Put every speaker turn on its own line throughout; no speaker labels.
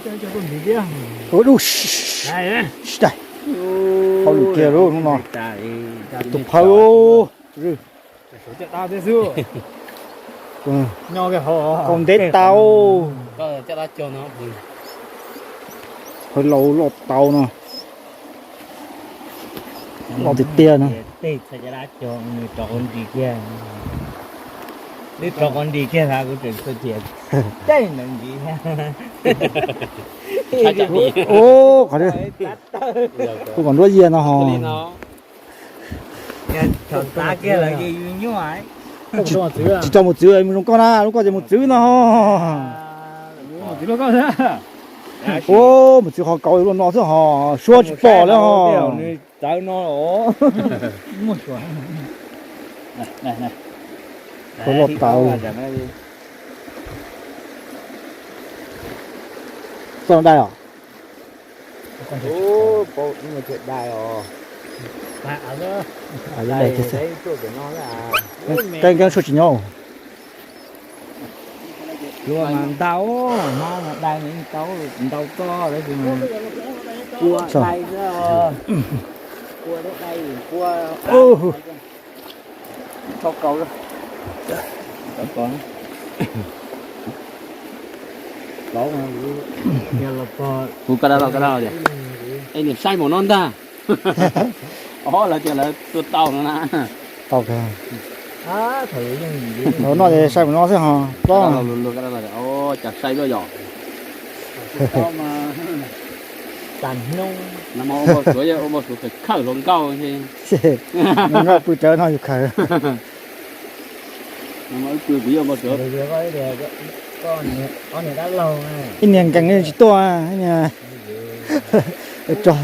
cho con gì kia.
Ôi đu.
Đây đấy.
Đây. Hầu lũ kia rồi đúng không? Tụt hầu. Rồi.
Số chợ tao thế xưa. Nho cái hồ.
Còn đế tàu.
Có cho nó cho nó.
Hơi lâu lọt tàu nè. Lọt thịt tiền nè.
Tết sẽ ra cho người cho con gì kia. Đi cho con đi kia ra cũng được số tiền. Đây là gì ha.
Ô, khỏi đi. Tôi còn đuôi gì nó hò.
Thằng ta kia là gì như vậy?
Chỉ cho một chữ em không có na, lúc có chỉ một chữ nó hò.
Một chữ nó có thế.
Ô, một chữ họ cầu luôn nó chứ hò, xua chỉ bỏ nữa hò.
Cháu nó ổ. Một quả. Này này.
Có lọt tàu. Sao đây à?
Ô, bộ nhưng mà chuyện đài rồi.
À đó.
À đây cái
Đấy, chỗ của nó là
cái số chỉ nhau.
Chùa mà tàu nó đây những tàu to đấy thì cua đây đó. Cua đấy đây, cua. Có cầu đó. Còn có mà nhà là to.
cú cái đó vậy. Anh điểm sai màu non ta. Ó là chuyện là tuột tàu nó nè.
Tàu kìa.
À thử những gì.
Nó nói thì sai của nó chứ hả?
Đó là luôn cái đó là ô chặt say đó giỏ.
Có mà tàn nông.
Nó mà ôm một số phải khởi lồng cao thì.
Nó nói bự chơi nó được khởi.
Nó mới cười quý một số.
Rồi coi để con này đã lâu này.
Cái niềng cành lên chỉ to à, nha. Trời.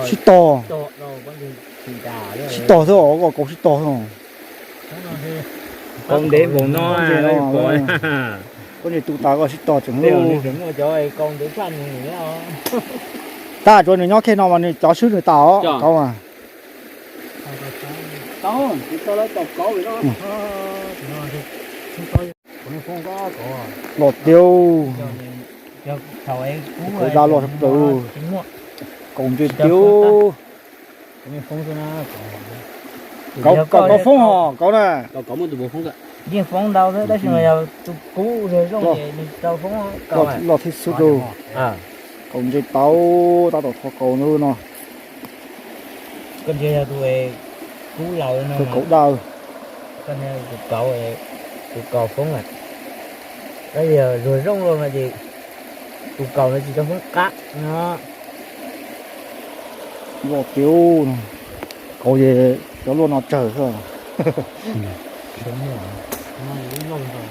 Chỉ to.
To đâu con gì chỉ đà đấy.
Chỉ to thôi, có chỉ to thôi.
Con đến vùng nó đây coi.
Con này tụi ta có chỉ to chẳng
Điều
luôn.
này đứng ở chỗ ấy con đến phân nữa không?
Ta cho nó khi nào mà nó cho sứ người tao á, câu à.
Tao, tao lấy tao có vậy đó.
Không có có.
Lọt tiêu.
Thầu ấy cú
Rồi ra lọt từ. Còn chơi tiêu.
Không cho nó.
Có phóng hò, có nè.
Có một bộ phóng cả.
Riêng phóng đâu đấy, đấy là cú rồi xong rồi đâu phóng cầu à.
Lọt thịt sút đồ.
À.
Còn chơi tao tao thọ cầu nữa nè.
Con chơi tụi cú lầu nó.
Tôi cậu đau.
Con cậu ấy cầu phóng à. Bây giờ rồi rong luôn là gì? Tụi cầu nó chỉ cho phóng cá nó.
Lọt tiêu nè. Cầu gì cho luôn nó chờ thôi.
Đúng rồi. Nó cũng nông rồi.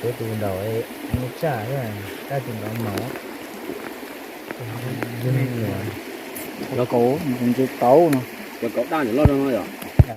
Cái tụi đầu ấy nó chả thế này. Cái tụi nó máu.
Nó
Nó cổ, mình chơi tấu nè.
có đang lo đâu rồi.